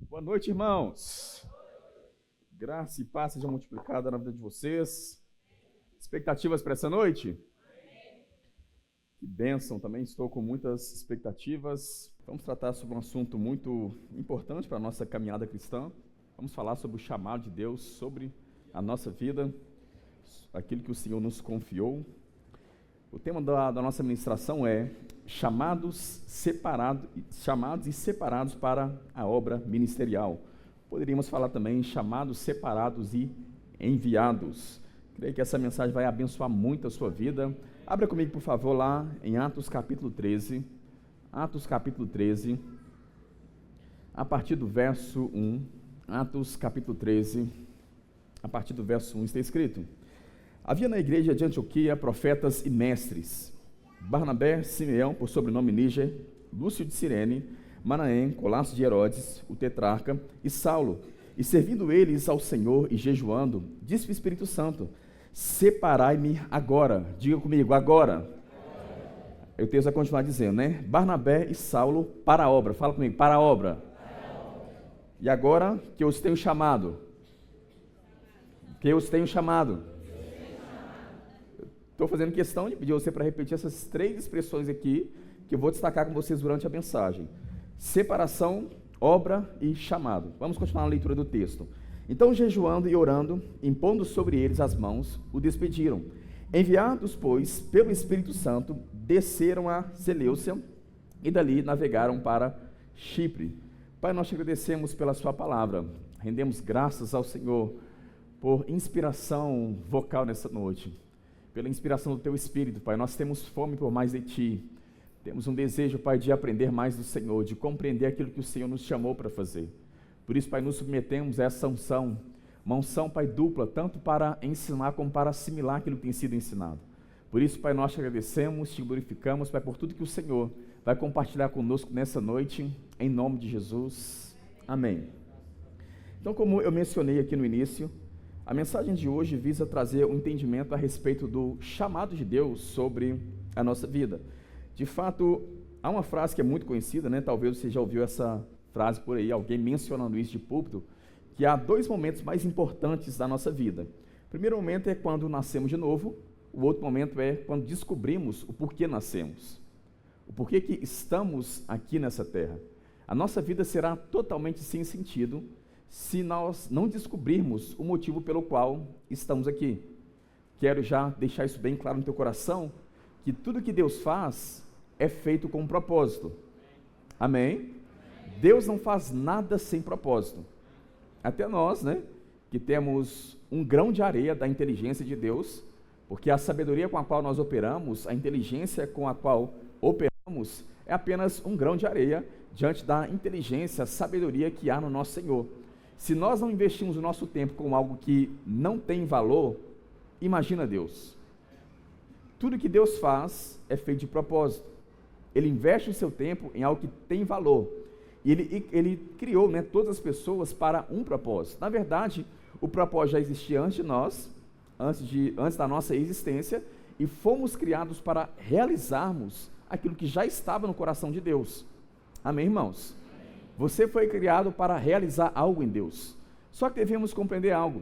Boa noite, irmãos. Graça e paz seja multiplicada na vida de vocês. Expectativas para essa noite? Que bênção, também estou com muitas expectativas. Vamos tratar sobre um assunto muito importante para a nossa caminhada cristã. Vamos falar sobre o chamado de Deus, sobre a nossa vida, aquilo que o Senhor nos confiou. O tema da nossa ministração é chamados e separados para a obra ministerial. Poderíamos falar também chamados, separados e enviados. Creio que essa mensagem vai abençoar muito a sua vida. Abra comigo, por favor, lá em Atos capítulo 13. Atos capítulo 13, a partir do verso 1. Atos capítulo 13, a partir do verso 1 está escrito: Havia na igreja de Antioquia profetas e mestres: Barnabé, Simeão, por sobrenome Níger, Lúcio de Cirene, Manaém, Colasso de Herodes, o tetrarca, e Saulo. E servindo eles ao Senhor e jejuando, disse o Espírito Santo: Separai-me agora. Diga comigo, agora. O texto vai continuar dizendo, né? Barnabé e Saulo para a obra. Fala comigo, para a obra. E agora que eu os tenho chamado. Estou fazendo questão de pedir você para repetir essas três expressões aqui, que eu vou destacar com vocês durante a mensagem: separação, obra e chamado. Vamos continuar a leitura do texto. Então, jejuando e orando, impondo sobre eles as mãos, o despediram. Enviados, pois, pelo Espírito Santo, desceram a Seleucia e dali navegaram para Chipre. Pai, nós te agradecemos pela sua palavra. Rendemos graças ao Senhor por inspiração vocal nessa noite, pela inspiração do teu Espírito, Pai. Nós temos fome por mais de ti. Temos um desejo, Pai, de aprender mais do Senhor, de compreender aquilo que o Senhor nos chamou para fazer. Por isso, Pai, nos submetemos a essa unção, uma unção, Pai, dupla, tanto para ensinar como para assimilar aquilo que tem sido ensinado. Por isso, Pai, nós te agradecemos, te glorificamos, Pai, por tudo que o Senhor vai compartilhar conosco nessa noite, em nome de Jesus. Amém. Então, como eu mencionei aqui no início, a mensagem de hoje visa trazer um entendimento a respeito do chamado de Deus sobre a nossa vida. De fato, há uma frase que é muito conhecida, né? Talvez você já ouviu essa frase por aí, alguém mencionando isso de púlpito, que há dois momentos mais importantes da nossa vida. O primeiro momento é quando nascemos de novo, o outro momento é quando descobrimos o porquê nascemos, o porquê que estamos aqui nessa terra. A nossa vida será totalmente sem sentido se nós não descobrirmos o motivo pelo qual estamos aqui. Quero já deixar isso bem claro no teu coração, que tudo que Deus faz é feito com um propósito. Amém? Deus não faz nada sem propósito. Até nós, né, que temos um grão de areia da inteligência de Deus, porque a sabedoria com a qual nós operamos, a inteligência com a qual operamos, é apenas um grão de areia diante da inteligência, sabedoria que há no nosso Senhor. Se nós não investimos o nosso tempo com algo que não tem valor, imagina Deus. Tudo que Deus faz é feito de propósito. Ele investe o seu tempo em algo que tem valor. E ele criou, né, todas as pessoas para um propósito. Na verdade, o propósito já existia antes de nós, antes da nossa existência, e fomos criados para realizarmos aquilo que já estava no coração de Deus. Amém, irmãos? Você foi criado para realizar algo em Deus. Só que devemos compreender algo,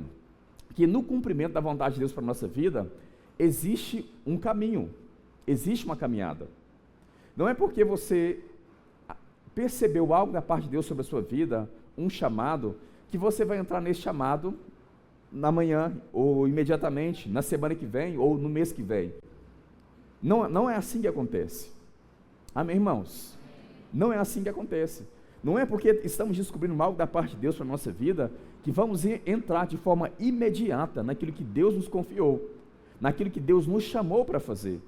que no cumprimento da vontade de Deus para a nossa vida, existe um caminho, existe uma caminhada. Não é porque você percebeu algo da parte de Deus sobre a sua vida, um chamado, que você vai entrar nesse chamado na manhã, ou imediatamente, na semana que vem, ou no mês que vem. Não é assim que acontece. Amém, irmãos? Não é assim que acontece. Não é porque estamos descobrindo algo da parte de Deus para a nossa vida, que vamos entrar de forma imediata naquilo que Deus nos confiou, naquilo que Deus nos chamou para fazer.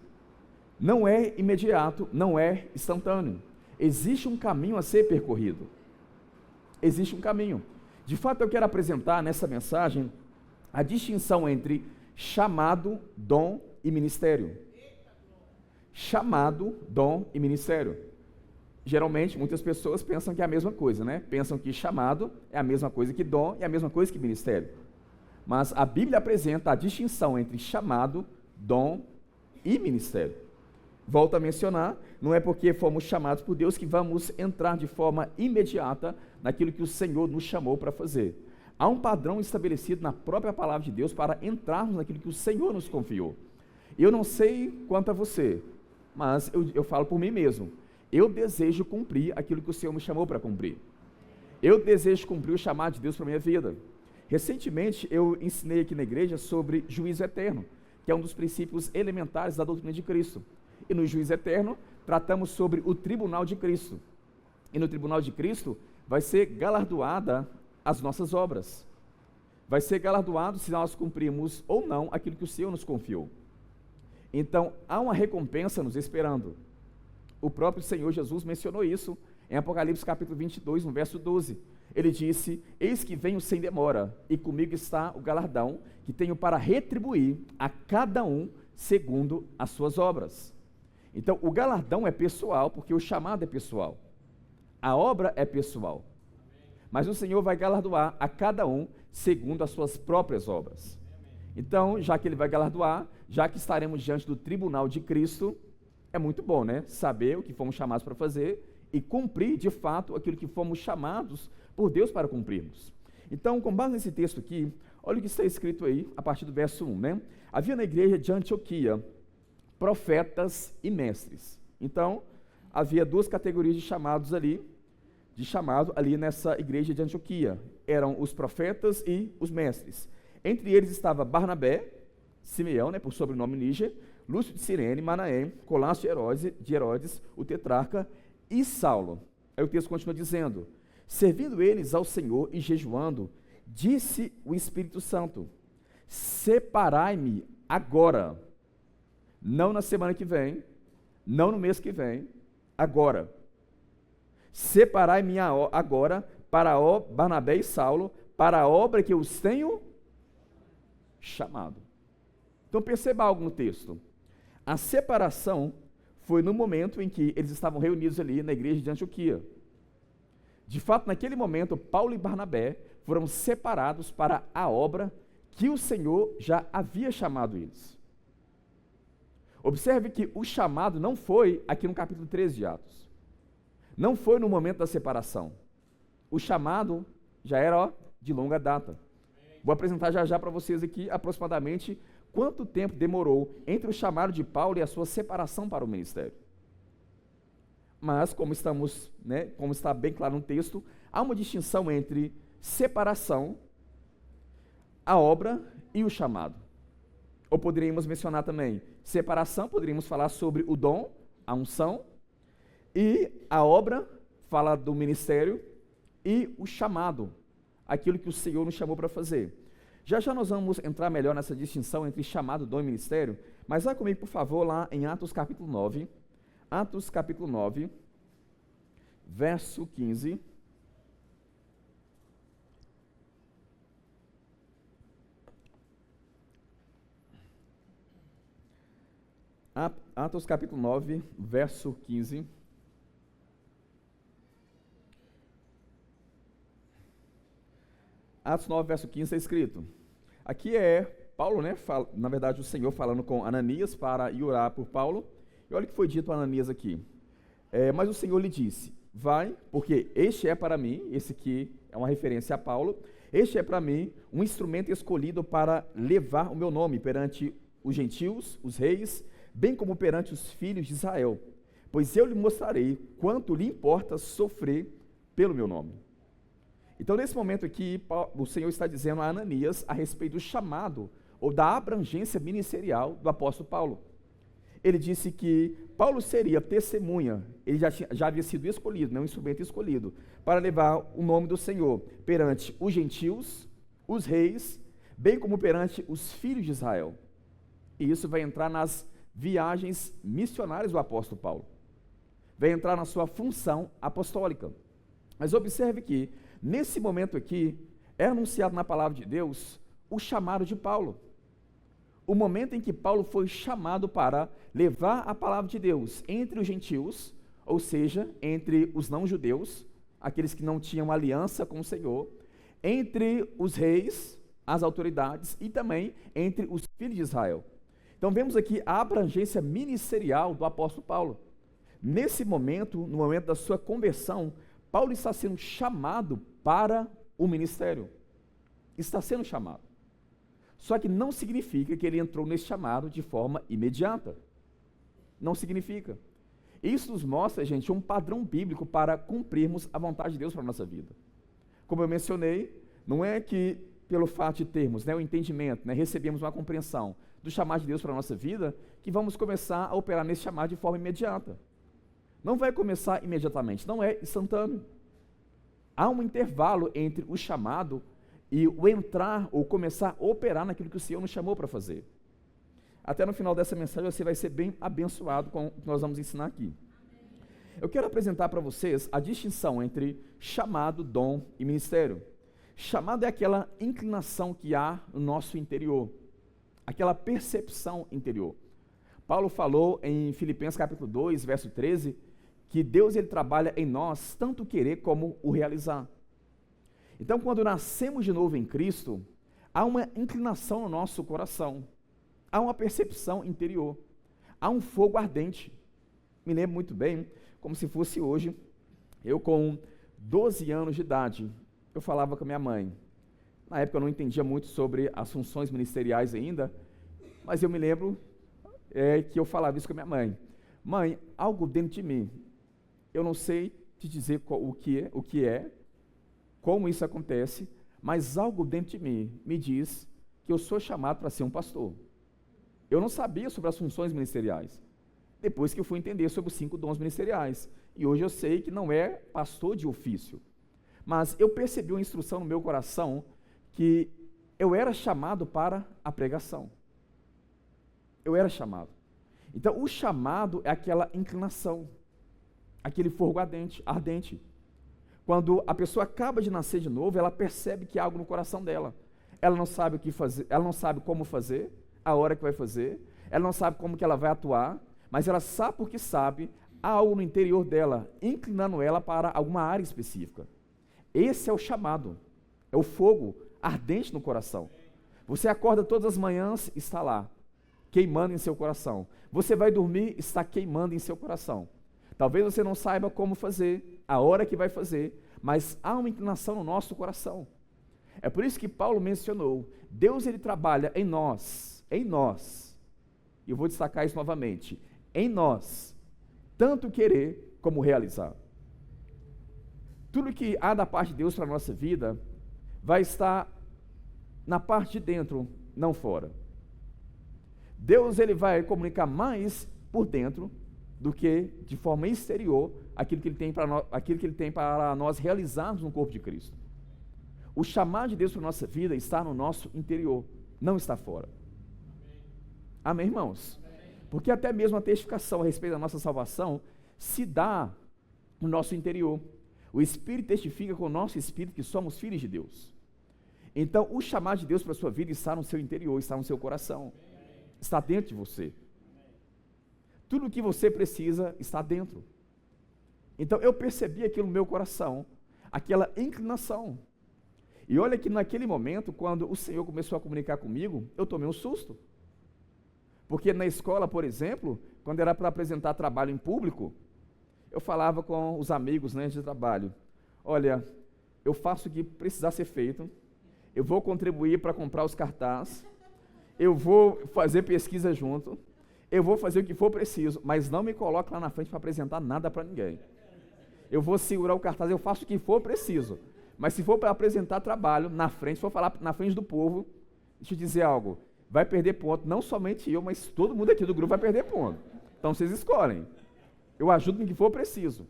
Não é imediato, não é instantâneo. Existe um caminho a ser percorrido. Existe um caminho. De fato, eu quero apresentar nessa mensagem a distinção entre chamado, dom e ministério. Chamado, dom e ministério. Geralmente, muitas pessoas pensam que é a mesma coisa, né? Pensam que chamado é a mesma coisa que dom e a mesma coisa que ministério. Mas a Bíblia apresenta a distinção entre chamado, dom e ministério. Volto a mencionar, não é porque fomos chamados por Deus que vamos entrar de forma imediata naquilo que o Senhor nos chamou para fazer. Há um padrão estabelecido na própria palavra de Deus para entrarmos naquilo que o Senhor nos confiou. Eu não sei quanto a você, mas eu falo por mim mesmo. Eu desejo cumprir aquilo que o Senhor me chamou para cumprir. Eu desejo cumprir o chamado de Deus para a minha vida. Recentemente eu ensinei aqui na igreja sobre juízo eterno, que é um dos princípios elementares da doutrina de Cristo. E no juízo eterno, tratamos sobre o tribunal de Cristo. E no tribunal de Cristo, vai ser galardoada as nossas obras. Vai ser galardoado se nós cumprimos ou não aquilo que o Senhor nos confiou. Então, há uma recompensa nos esperando. O próprio Senhor Jesus mencionou isso em Apocalipse capítulo 22, no verso 12. Ele disse: eis que venho sem demora, e comigo está o galardão, que tenho para retribuir a cada um segundo as suas obras. Então, o galardão é pessoal, porque o chamado é pessoal. A obra é pessoal. Mas o Senhor vai galardoar a cada um segundo as suas próprias obras. Então, já que Ele vai galardoar, já que estaremos diante do tribunal de Cristo, é muito bom, né? Saber o que fomos chamados para fazer e cumprir, de fato, aquilo que fomos chamados por Deus para cumprirmos. Então, com base nesse texto aqui, olha o que está escrito aí, a partir do verso 1, né? Havia na igreja de Antioquia profetas e mestres. Então, havia duas categorias de chamado ali nessa igreja de Antioquia. Eram os profetas e os mestres. Entre eles estava Barnabé, Simeão, né, por sobrenome Níger, Lúcio de Cirene, Manaém, Colácio de Herodes, o tetrarca, e Saulo. Aí o texto continua dizendo: servindo eles ao Senhor e jejuando, disse o Espírito Santo: separai-me agora, não na semana que vem, não no mês que vem, agora. Separai-me agora para Barnabé e Saulo, para a obra que eu os tenho chamado. Então perceba algo no texto. A separação foi no momento em que eles estavam reunidos ali na igreja de Antioquia. De fato, naquele momento, Paulo e Barnabé foram separados para a obra que o Senhor já havia chamado eles. Observe que o chamado não foi aqui no capítulo 13 de Atos. Não foi no momento da separação. O chamado já era de longa data. Vou apresentar já para vocês aqui aproximadamente quanto tempo demorou entre o chamado de Paulo e a sua separação para o ministério. Mas, como está bem claro no texto, há uma distinção entre separação, a obra e o chamado. Ou poderíamos mencionar também separação, poderíamos falar sobre o dom, a unção, e a obra fala do ministério e o chamado, aquilo que o Senhor nos chamou para fazer. Já nós vamos entrar melhor nessa distinção entre chamado, dom e ministério, mas vá comigo, por favor, lá em Atos capítulo 9, Atos capítulo 9, verso 15. Atos capítulo 9, verso 15. Atos 9, verso 15 está escrito. Aqui é Paulo, né? Na verdade, o Senhor falando com Ananias para ir orar por Paulo. E olha o que foi dito a Ananias aqui. Mas o Senhor lhe disse: vai, porque este é para mim, esse aqui é uma referência a Paulo, este é para mim um instrumento escolhido para levar o meu nome perante os gentios, os reis, bem como perante os filhos de Israel. Pois eu lhe mostrarei quanto lhe importa sofrer pelo meu nome. Então, nesse momento aqui, o Senhor está dizendo a Ananias a respeito do chamado ou da abrangência ministerial do apóstolo Paulo. Ele disse que Paulo seria testemunha, ele já havia sido escolhido, um instrumento escolhido, para levar o nome do Senhor perante os gentios, os reis, bem como perante os filhos de Israel. E isso vai entrar nas viagens missionárias do apóstolo Paulo. Vai entrar na sua função apostólica. Mas observe que, nesse momento aqui, é anunciado na palavra de Deus o chamado de Paulo. O momento em que Paulo foi chamado para levar a palavra de Deus entre os gentios, ou seja, entre os não-judeus, aqueles que não tinham aliança com o Senhor, entre os reis, as autoridades e também entre os filhos de Israel. Então vemos aqui a abrangência ministerial do apóstolo Paulo. Nesse momento, no momento da sua conversão, Paulo está sendo chamado para o ministério. Está sendo chamado. Só que não significa que ele entrou nesse chamado de forma imediata. Não significa. Isso nos mostra, gente, um padrão bíblico para cumprirmos a vontade de Deus para a nossa vida. Como eu mencionei, não é que pelo fato de termos o entendimento, recebemos uma compreensão do chamado de Deus para a nossa vida, que vamos começar a operar nesse chamado de forma imediata. Não vai começar imediatamente, não é instantâneo. Há um intervalo entre o chamado e o entrar ou começar a operar naquilo que o Senhor nos chamou para fazer. Até no final dessa mensagem você vai ser bem abençoado com o que nós vamos ensinar aqui. Eu quero apresentar para vocês a distinção entre chamado, dom e ministério. Chamado é aquela inclinação que há no nosso interior, aquela percepção interior. Paulo falou em Filipenses capítulo 2, verso 13, que Deus ele trabalha em nós tanto o querer como o realizar. Então, quando nascemos de novo em Cristo, há uma inclinação no nosso coração, há uma percepção interior, há um fogo ardente. Me lembro muito bem, como se fosse hoje, eu com 12 anos de idade, eu falava com a minha mãe. Na época eu não entendia muito sobre as funções ministeriais ainda, mas eu me lembro que eu falava isso com a minha mãe. Mãe, algo dentro de mim, eu não sei te dizer o que é, como isso acontece, mas algo dentro de mim me diz que eu sou chamado para ser um pastor. Eu não sabia sobre as funções ministeriais, depois que eu fui entender sobre os 5 dons ministeriais, e hoje eu sei que não é pastor de ofício, mas eu percebi uma instrução no meu coração que eu era chamado para a pregação. Eu era chamado. Então, o chamado é aquela inclinação, aquele fogo ardente. Quando a pessoa acaba de nascer de novo, ela percebe que há algo no coração dela. Ela não sabe o que fazer, ela não sabe como fazer, a hora que vai fazer, ela não sabe como que ela vai atuar, mas ela sabe porque sabe, há algo no interior dela, inclinando ela para alguma área específica. Esse é o chamado, é o fogo ardente no coração. Você acorda todas as manhãs, está lá, queimando em seu coração. Você vai dormir, está queimando em seu coração. Talvez você não saiba como fazer, a hora que vai fazer, mas há uma inclinação no nosso coração. É por isso que Paulo mencionou, Deus ele trabalha em nós, e eu vou destacar isso novamente, em nós, tanto querer como realizar. Tudo que há da parte de Deus para a nossa vida, vai estar na parte de dentro, não fora. Deus ele vai comunicar mais por dentro do que de forma exterior aquilo que ele tem para nós realizarmos no corpo de Cristo. O chamado de Deus para a nossa vida está no nosso interior, não está fora. Amém, irmãos? Amém. Porque até mesmo a testificação a respeito da nossa salvação se dá no nosso interior. O Espírito testifica com o nosso Espírito que somos filhos de Deus. Então, o chamado de Deus para a sua vida está no seu interior, está no seu coração, está dentro de você. Tudo o que você precisa está dentro. Então, eu percebi aquilo no meu coração, aquela inclinação. E olha que naquele momento, quando o Senhor começou a comunicar comigo, eu tomei um susto. Porque na escola, por exemplo, quando era para apresentar trabalho em público, eu falava com os amigos de trabalho, olha, eu faço o que precisar ser feito, eu vou contribuir para comprar os cartazes, eu vou fazer pesquisa junto, eu vou fazer o que for preciso, mas não me coloque lá na frente para apresentar nada para ninguém. Eu vou segurar o cartaz, eu faço o que for preciso, mas se for para apresentar trabalho na frente, se for falar na frente do povo, deixa eu dizer algo, vai perder ponto, não somente eu, mas todo mundo aqui do grupo vai perder ponto. Então vocês escolhem. Eu ajudo no que for preciso.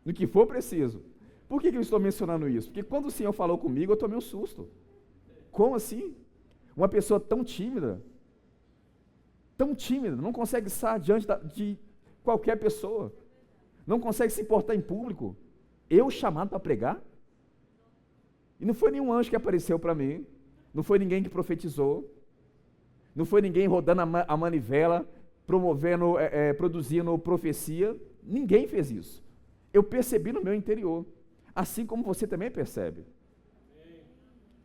No que for preciso. Por que eu estou mencionando isso? Porque quando o Senhor falou comigo, eu tomei um susto. Como assim? Uma pessoa tão tímida, não consegue estar diante de qualquer pessoa, não consegue se portar em público. Eu chamado para pregar? E não foi nenhum anjo que apareceu para mim, não foi ninguém que profetizou, não foi ninguém rodando a manivela, produzindo profecia, ninguém fez isso. Eu percebi no meu interior, assim como você também percebe.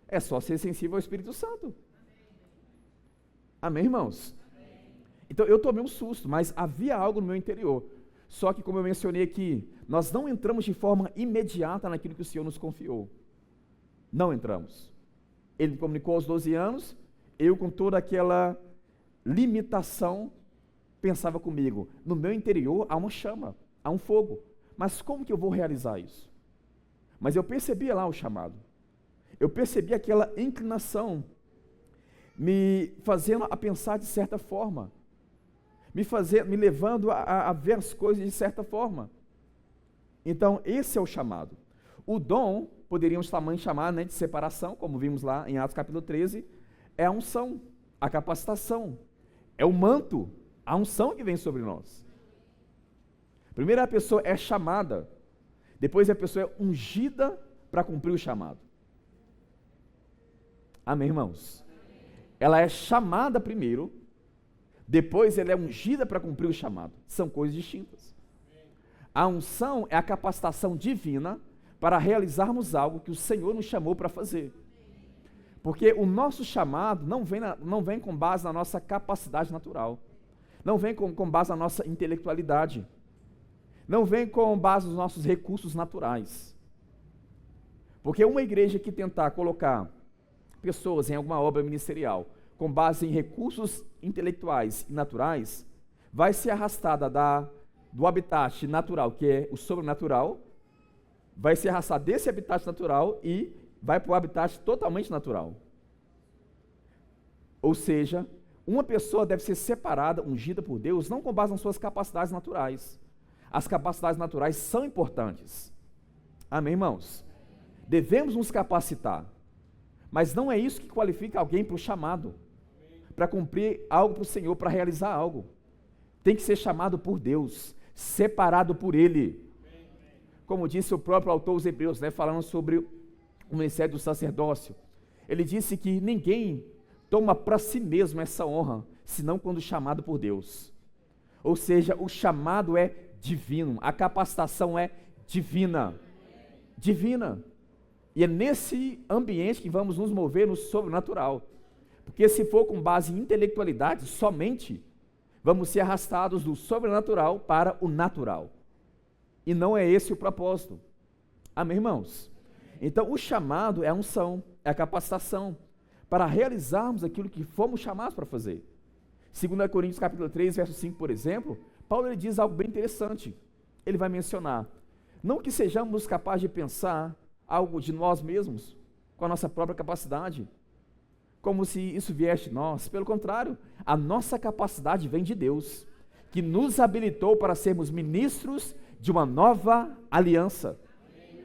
É só ser sensível ao Espírito Santo. Amém, irmãos? Então eu tomei um susto, mas havia algo no meu interior. Só que, como eu mencionei aqui, nós não entramos de forma imediata naquilo que o Senhor nos confiou. Não entramos. Ele me comunicou aos 12 anos, eu com toda aquela limitação, pensava comigo, no meu interior há uma chama, há um fogo, mas como que eu vou realizar isso? Mas eu percebia lá o chamado, eu percebi aquela inclinação, me fazendo a pensar de certa forma, me levando a ver as coisas de certa forma. Então esse é o chamado. O dom, poderíamos também chamar, né, de separação, como vimos lá em Atos capítulo 13, é a unção, a capacitação, é o manto, a unção que vem sobre nós. Primeiro a pessoa é chamada, depois a pessoa é ungida para cumprir o chamado. Amém, irmãos? Ela é chamada primeiro, depois ela é ungida para cumprir o chamado. São coisas distintas. A unção é a capacitação divina para realizarmos algo que o Senhor nos chamou para fazer. Porque o nosso chamado não vem com base na nossa capacidade natural, não vem com base na nossa intelectualidade, não vem com base nos nossos recursos naturais. Porque uma igreja que tentar colocar pessoas em alguma obra ministerial com base em recursos intelectuais e naturais, vai ser arrastada do habitat natural, que é o sobrenatural, vai se arrastar desse habitat natural e vai para o habitat totalmente natural. Ou seja, uma pessoa deve ser separada, ungida por Deus, não com base nas suas capacidades naturais. As capacidades naturais são importantes. Amém, irmãos? Devemos nos capacitar, mas não é isso que qualifica alguém para o chamado, para cumprir algo para o Senhor, para realizar algo. Tem que ser chamado por Deus, separado por Ele. Como disse o próprio autor dos Hebreus, né, falando sobre o ministério do sacerdócio, ele disse que ninguém toma para si mesmo essa honra, senão quando chamado por Deus. Ou seja, o chamado é divino, a capacitação é divina. Divina. E é nesse ambiente que vamos nos mover no sobrenatural. Porque se for com base em intelectualidade somente, vamos ser arrastados do sobrenatural para o natural. E não é esse o propósito. Amém, irmãos? Então, o chamado é a unção, é a capacitação para realizarmos aquilo que fomos chamados para fazer. 2 Coríntios capítulo 3, verso 5, por exemplo, Paulo ele diz algo bem interessante. Ele vai mencionar, não que sejamos capazes de pensar algo de nós mesmos, com a nossa própria capacidade, como se isso viesse de nós. Pelo contrário, a nossa capacidade vem de Deus, que nos habilitou para sermos ministros de uma nova aliança.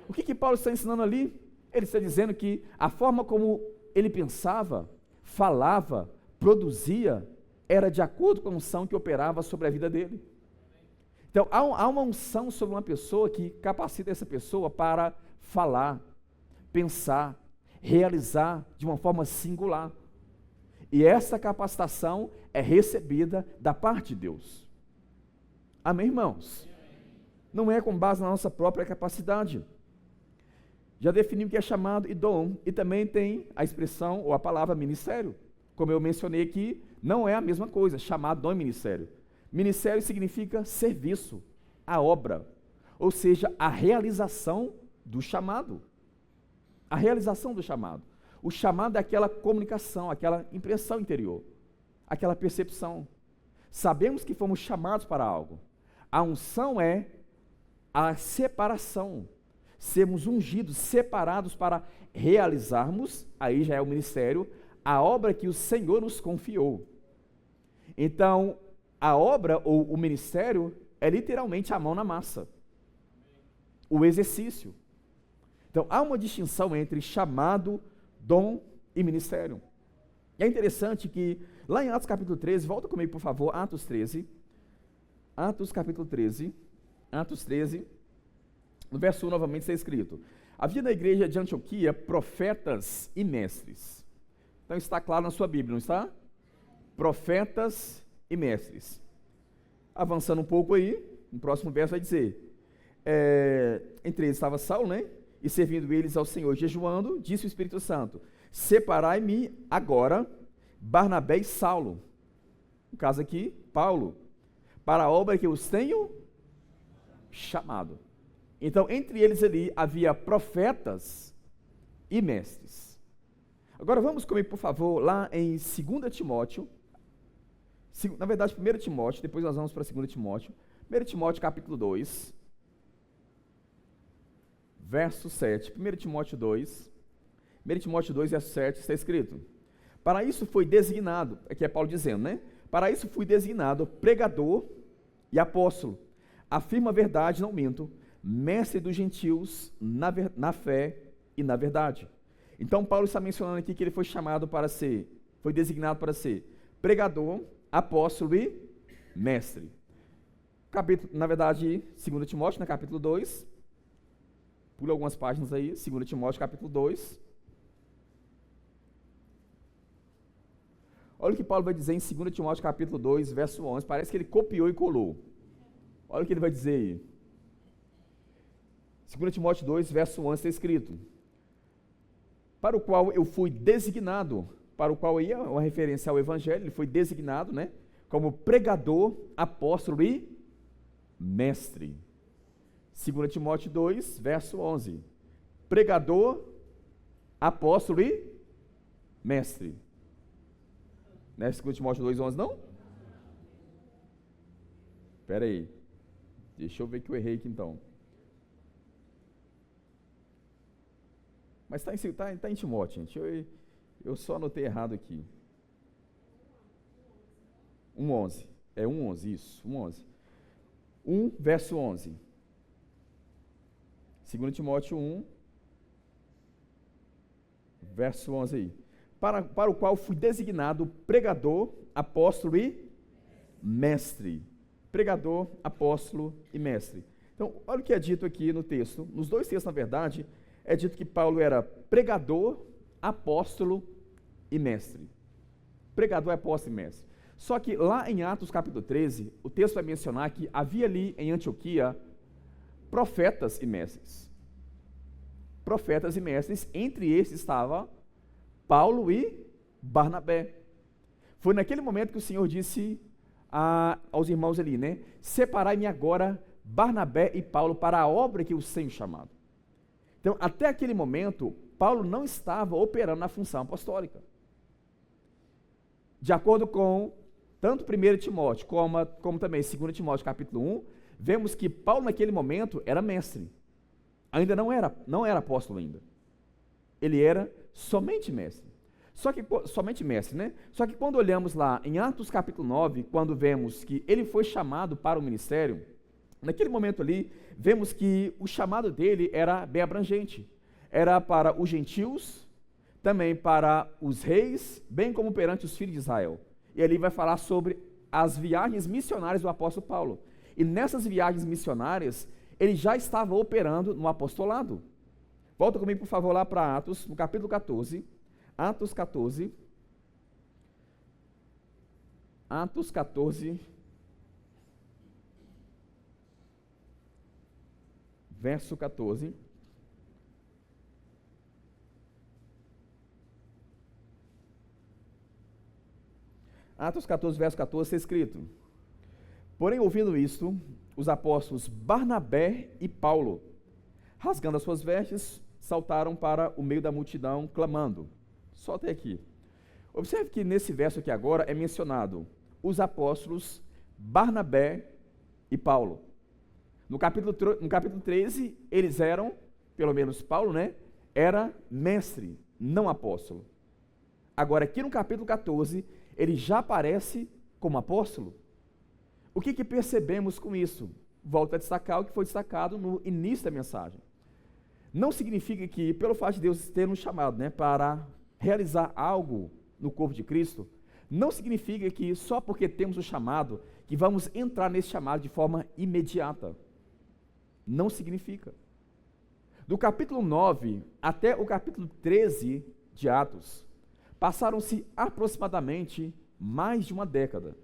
O que Paulo está ensinando ali? Ele está dizendo que a forma como ele pensava, falava, produzia, era de acordo com a unção que operava sobre a vida dele. Então, há uma unção sobre uma pessoa que capacita essa pessoa para falar, pensar, realizar de uma forma singular. E essa capacitação é recebida da parte de Deus. Amém, irmãos? Não é com base na nossa própria capacidade. Já definimos o que é chamado e dom, e também tem a expressão ou a palavra ministério. Como eu mencionei aqui, não é a mesma coisa, chamado, dom e ministério. Ministério significa serviço, a obra, ou seja, a realização do chamado. A realização do chamado. O chamado é aquela comunicação, aquela impressão interior, aquela percepção. Sabemos que fomos chamados para algo. A unção é a separação, sermos ungidos, separados para realizarmos, aí já é o ministério, a obra que o Senhor nos confiou. Então, a obra ou o ministério é literalmente a mão na massa, o exercício. Então, há uma distinção entre chamado, dom e ministério. E é interessante que, lá em Atos capítulo 13, volta comigo por favor, Atos 13, Atos capítulo 13, Atos 13, no verso 1 novamente está escrito: havia na igreja de Antioquia profetas e mestres. Então está claro na sua Bíblia, não está? Profetas e mestres. Avançando um pouco aí, no próximo verso vai dizer, entre eles estava Saulo, né? E servindo eles ao Senhor, jejuando, disse o Espírito Santo: separai-me agora Barnabé e Saulo no caso aqui, Paulo, para a obra que eu os tenho chamado. Então, entre eles ali havia profetas e mestres. Agora vamos comigo, por favor, lá em 2 Timóteo, na verdade 1 Timóteo, depois nós vamos para 2 Timóteo, 1 Timóteo capítulo 2, verso 7, 1 Timóteo 2, verso 7, está escrito: para isso foi designado, aqui é Paulo dizendo, né? Para isso fui designado pregador e apóstolo, afirma a verdade, não minto, mestre dos gentios na fé e na verdade. Então Paulo está mencionando aqui que ele foi chamado para ser, foi designado para ser pregador, apóstolo e mestre. Capítulo, na verdade, 2 Timóteo, capítulo 2, pula algumas páginas aí, 2 Timóteo capítulo 2. Olha o que Paulo vai dizer em 2 Timóteo capítulo 2, verso 11, parece que ele copiou e colou. Olha o que ele vai dizer aí. 2 Timóteo 2, verso 11, está escrito: para o qual eu fui designado, para o qual aí é uma referência ao Evangelho, ele foi designado, né, como pregador, apóstolo e mestre. 2 Timóteo 2, verso 11, pregador, apóstolo e mestre. Não é 2 Timóteo 2, 11 não? Espera aí, deixa eu ver que eu errei aqui então. Mas está em Timóteo, gente. Eu só anotei errado aqui. 1:11. É 1:11, isso, 1:11. 1, verso 11. 2 Timóteo 1, verso 11 aí. Para o qual fui designado pregador, apóstolo e mestre. Pregador, apóstolo e mestre. Então, olha o que é dito aqui no texto. Nos dois textos, na verdade, é dito que Paulo era pregador, apóstolo e mestre. Pregador, apóstolo e mestre. Só que lá em Atos capítulo 13, o texto vai mencionar que havia ali em Antioquia profetas e mestres. Profetas e mestres, entre esses estava Paulo e Barnabé. Foi naquele momento que o Senhor disse aos irmãos ali, né? Separai-me agora Barnabé e Paulo para a obra que os tenho chamado. Então, até aquele momento, Paulo não estava operando na função apostólica. De acordo com tanto 1 Timóteo como também 2 Timóteo capítulo 1, vemos que Paulo naquele momento era mestre. Ainda não era apóstolo ainda. Ele era somente mestre. Somente mestre, né? Só que quando olhamos lá em Atos capítulo 9, quando vemos que ele foi chamado para o ministério, naquele momento ali, vemos que o chamado dele era bem abrangente. Era para os gentios, também para os reis, bem como perante os filhos de Israel. E ali vai falar sobre as viagens missionárias do apóstolo Paulo. E nessas viagens missionárias, ele já estava operando no apostolado. Volta comigo, por favor, lá para Atos, no capítulo 14. Atos 14. Atos 14. Verso 14. Atos 14, verso 14, está escrito: porém, ouvindo isto, os apóstolos Barnabé e Paulo, rasgando as suas vestes, saltaram para o meio da multidão, clamando. Só até aqui. Observe que nesse verso aqui agora é mencionado os apóstolos Barnabé e Paulo. No capítulo 13, eles eram, pelo menos Paulo, né? Era mestre, não apóstolo. Agora, aqui no capítulo 14, ele já aparece como apóstolo. O que percebemos com isso? Volto a destacar o que foi destacado no início da mensagem. Não significa que, pelo fato de Deus ter nos chamado, né, para realizar algo no corpo de Cristo, não significa que só porque temos o chamado, que vamos entrar nesse chamado de forma imediata. Não significa. Do capítulo 9 até o capítulo 13 de Atos, passaram-se aproximadamente mais de uma década.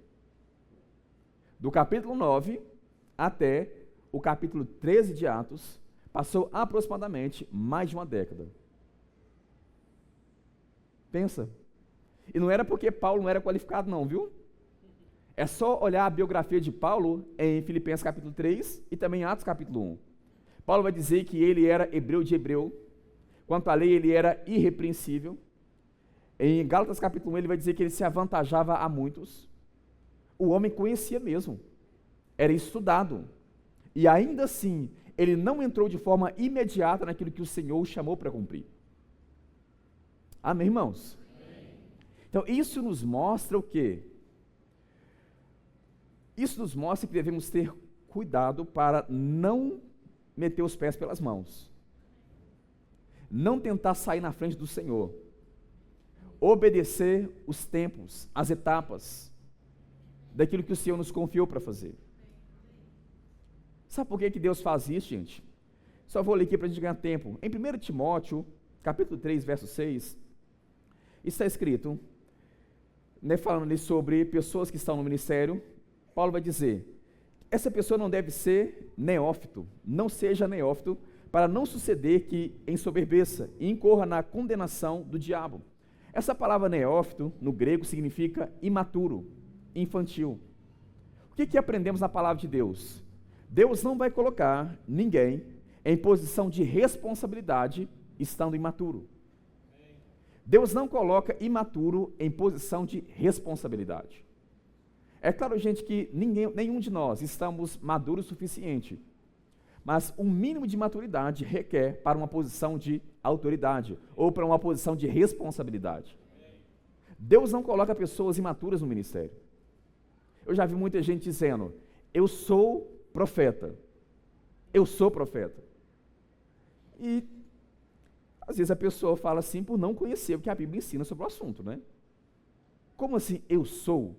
Do capítulo 9 até o capítulo 13 de Atos, passou aproximadamente mais de uma década. Pensa. E não era porque Paulo não era qualificado não, viu? É só olhar a biografia de Paulo em Filipenses capítulo 3 e também em Atos capítulo 1. Paulo vai dizer que ele era hebreu de hebreu, quanto à lei ele era irrepreensível. Em Gálatas capítulo 1 ele vai dizer que ele se avantajava a muitos. O homem conhecia mesmo, era estudado, e ainda assim ele não entrou de forma imediata naquilo que o Senhor o chamou para cumprir. Amém, irmãos? Amém. Então isso nos mostra o quê? Isso nos mostra que devemos ter cuidado para não meter os pés pelas mãos, não tentar sair na frente do Senhor, obedecer os tempos, as etapas daquilo que o Senhor nos confiou para fazer. Sabe por que Deus faz isso, gente? Só vou ler aqui para a gente ganhar tempo. Em 1 Timóteo, capítulo 3, verso 6, está escrito, falando ali sobre pessoas que estão no ministério. Paulo vai dizer, essa pessoa não deve ser neófito, não seja neófito, para não suceder que ensoberbeça e incorra na condenação do diabo. Essa palavra neófito, no grego, significa imaturo, infantil. O que aprendemos na palavra de Deus? Deus não vai colocar ninguém em posição de responsabilidade estando imaturo. Deus não coloca imaturo em posição de responsabilidade. É claro, gente, que nenhum de nós estamos maduros o suficiente, mas um mínimo de maturidade requer para uma posição de autoridade ou para uma posição de responsabilidade. Deus não coloca pessoas imaturas no ministério. Eu já vi muita gente dizendo, eu sou profeta, eu sou profeta. E às vezes a pessoa fala assim por não conhecer o que a Bíblia ensina sobre o assunto, né? Como assim eu sou?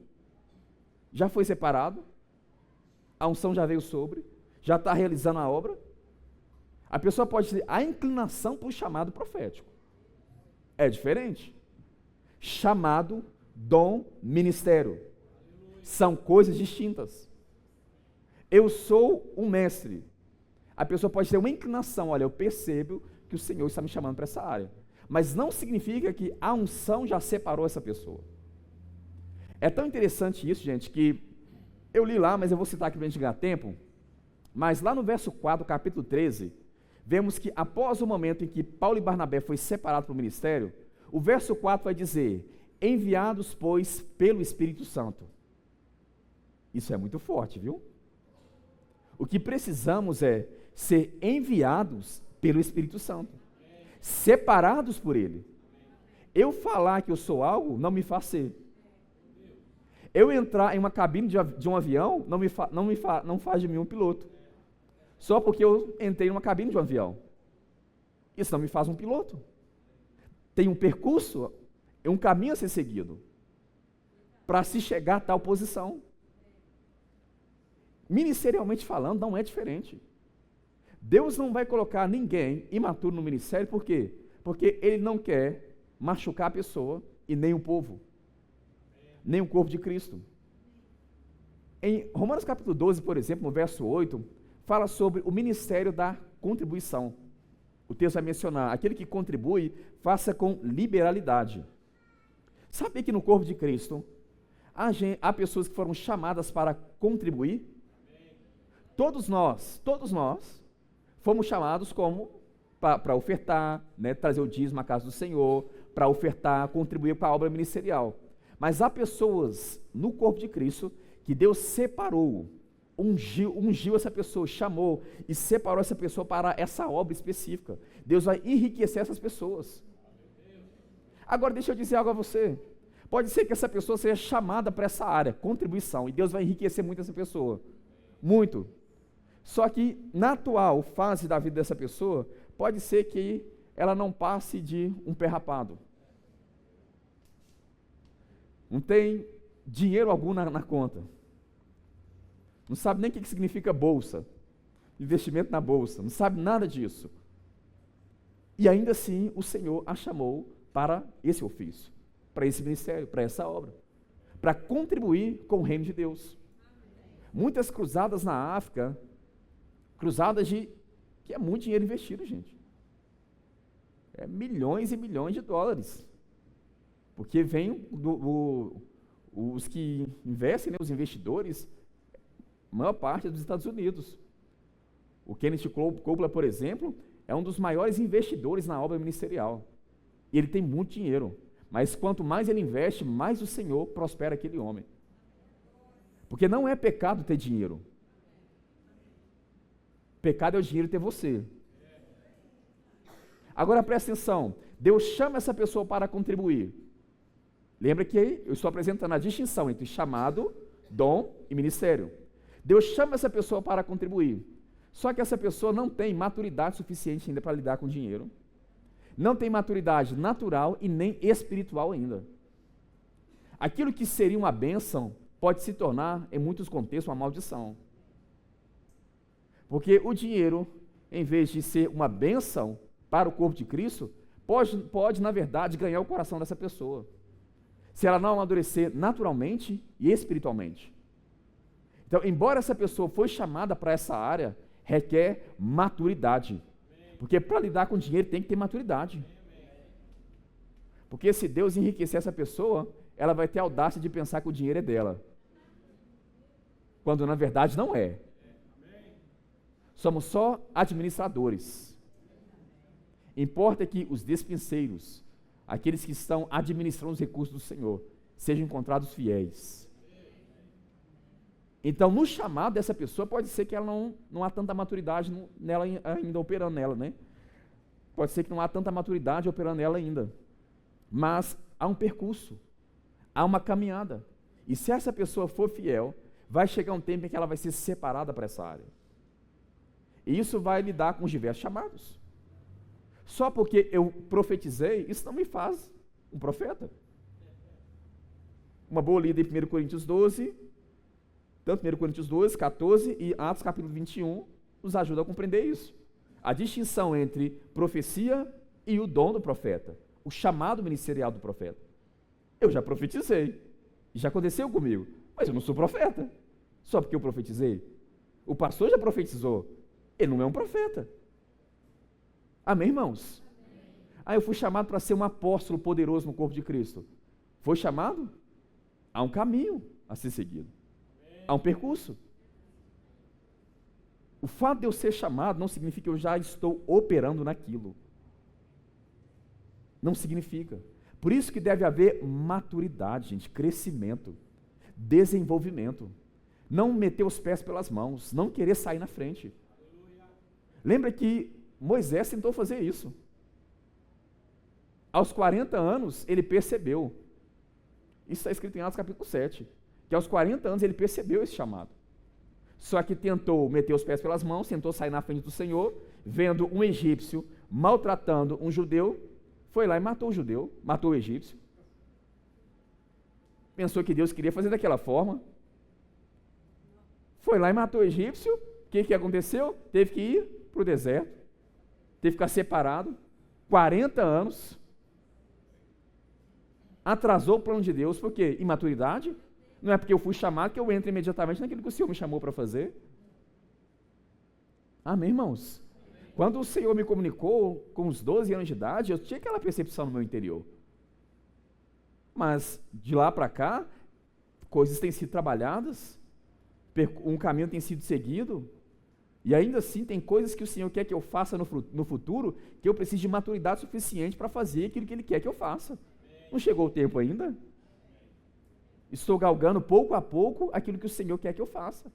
Já foi separado? A unção já veio sobre? Já está realizando a obra? A pessoa pode ter a inclinação para o chamado profético. É diferente. Chamado, dom, ministério. São coisas distintas. Eu sou um mestre. A pessoa pode ter uma inclinação, olha, eu percebo que o Senhor está me chamando para essa área. Mas não significa que a unção já separou essa pessoa. É tão interessante isso, gente, que eu li lá, mas eu vou citar aqui para a gente ganhar tempo. Mas lá no verso 4, capítulo 13, vemos que após o momento em que Paulo e Barnabé foi separado para o ministério, o verso 4 vai dizer, enviados, pois, pelo Espírito Santo. Isso é muito forte, viu? O que precisamos é ser enviados pelo Espírito Santo, separados por Ele. Eu falar que eu sou algo não me faz ser. Eu entrar em uma cabine de um avião não faz de mim um piloto. Só porque eu entrei numa cabine de um avião. Isso não me faz um piloto. Tem um percurso, um caminho a ser seguido para se chegar a tal posição. Ministerialmente falando, não é diferente. Deus não vai colocar ninguém imaturo no ministério, por quê? Porque Ele não quer machucar a pessoa e nem o povo, nem o corpo de Cristo. Em Romanos capítulo 12, por exemplo, no verso 8, fala sobre o ministério da contribuição. O texto vai mencionar, aquele que contribui, faça com liberalidade. Sabe que no corpo de Cristo, há pessoas que foram chamadas para contribuir? Todos nós fomos chamados como para ofertar, trazer o dízimo à casa do Senhor, para ofertar, contribuir para a obra ministerial. Mas há pessoas no corpo de Cristo que Deus separou, ungiu essa pessoa, chamou e separou essa pessoa para essa obra específica. Deus vai enriquecer essas pessoas. Agora deixa eu dizer algo a você. Pode ser que essa pessoa seja chamada para essa área, contribuição, e Deus vai enriquecer muito essa pessoa. Muito. Só que na atual fase da vida dessa pessoa, pode ser que ela não passe de um pé rapado. Não tem dinheiro algum na conta. Não sabe nem o que significa bolsa, investimento na bolsa, não sabe nada disso. E ainda assim o Senhor a chamou para esse ofício, para esse ministério, para essa obra, para contribuir com o reino de Deus. Muitas cruzadas na África, que é muito dinheiro investido, gente. É milhões e milhões de dólares. Porque vem os que investem, né, os investidores, a maior parte é dos Estados Unidos. O Kenneth Copeland, por exemplo, é um dos maiores investidores na obra ministerial. E ele tem muito dinheiro. Mas quanto mais ele investe, mais o Senhor prospera aquele homem. Porque não é pecado ter dinheiro. Pecado é o dinheiro ter você. Agora presta atenção. Deus chama essa pessoa para contribuir. Lembra que eu estou apresentando a distinção entre chamado, dom e ministério. Deus chama essa pessoa para contribuir. Só que essa pessoa não tem maturidade suficiente ainda para lidar com dinheiro. Não tem maturidade natural e nem espiritual ainda. Aquilo que seria uma bênção pode se tornar, em muitos contextos, uma maldição. Porque o dinheiro, em vez de ser uma bênção para o corpo de Cristo, pode, na verdade, ganhar o coração dessa pessoa, se ela não amadurecer naturalmente e espiritualmente. Então, embora essa pessoa foi chamada para essa área, requer maturidade. Porque para lidar com dinheiro tem que ter maturidade. Porque se Deus enriquecer essa pessoa, ela vai ter a audácia de pensar que o dinheiro é dela. Quando na verdade não é. Somos só administradores. Importa que os despenseiros, aqueles que estão administrando os recursos do Senhor, sejam encontrados fiéis. Então, no chamado dessa pessoa, pode ser que ela não há tanta maturidade nela ainda operando nela, né? Pode ser que não há tanta maturidade operando nela ainda. Mas há um percurso, há uma caminhada. E se essa pessoa for fiel, vai chegar um tempo em que ela vai ser separada para essa área. E isso vai lidar com os diversos chamados. Só porque eu profetizei, isso não me faz um profeta. Uma boa lida em 1 Coríntios 12, tanto 1 Coríntios 12, 14 e Atos capítulo 21, nos ajuda a compreender isso. A distinção entre profecia e o dom do profeta, o chamado ministerial do profeta. Eu já profetizei, já aconteceu comigo, mas eu não sou profeta, só porque eu profetizei. O pastor já profetizou, ele não é um profeta. Amém, irmãos? Eu fui chamado para ser um apóstolo poderoso no corpo de Cristo. Foi chamado? Há um caminho a ser seguido. Há um percurso. O fato de eu ser chamado não significa que eu já estou operando naquilo. Não significa. Por isso que deve haver maturidade, gente, crescimento, desenvolvimento. Não meter os pés pelas mãos, não querer sair na frente. Lembra que Moisés tentou fazer isso. Aos 40 anos, ele percebeu. Isso está escrito em Atos capítulo 7. Que aos 40 anos ele percebeu esse chamado. Só que tentou meter os pés pelas mãos, tentou sair na frente do Senhor, vendo um egípcio maltratando um judeu, foi lá e matou o judeu, matou o egípcio. Pensou que Deus queria fazer daquela forma. Foi lá e matou o egípcio. O que aconteceu? Teve que ir para o deserto. Teve que ficar separado. 40 anos. Atrasou o plano de Deus. Por quê? Imaturidade. Não é porque eu fui chamado que eu entro imediatamente naquilo que o Senhor me chamou para fazer. Amém, irmãos? Quando o Senhor me comunicou com os 12 anos de idade, eu tinha aquela percepção no meu interior. Mas de lá para cá, coisas têm sido trabalhadas, um caminho tem sido seguido, e ainda assim tem coisas que o Senhor quer que eu faça no futuro, que eu preciso de maturidade suficiente para fazer aquilo que Ele quer que eu faça. Não chegou o tempo ainda? Estou galgando pouco a pouco aquilo que o Senhor quer que eu faça.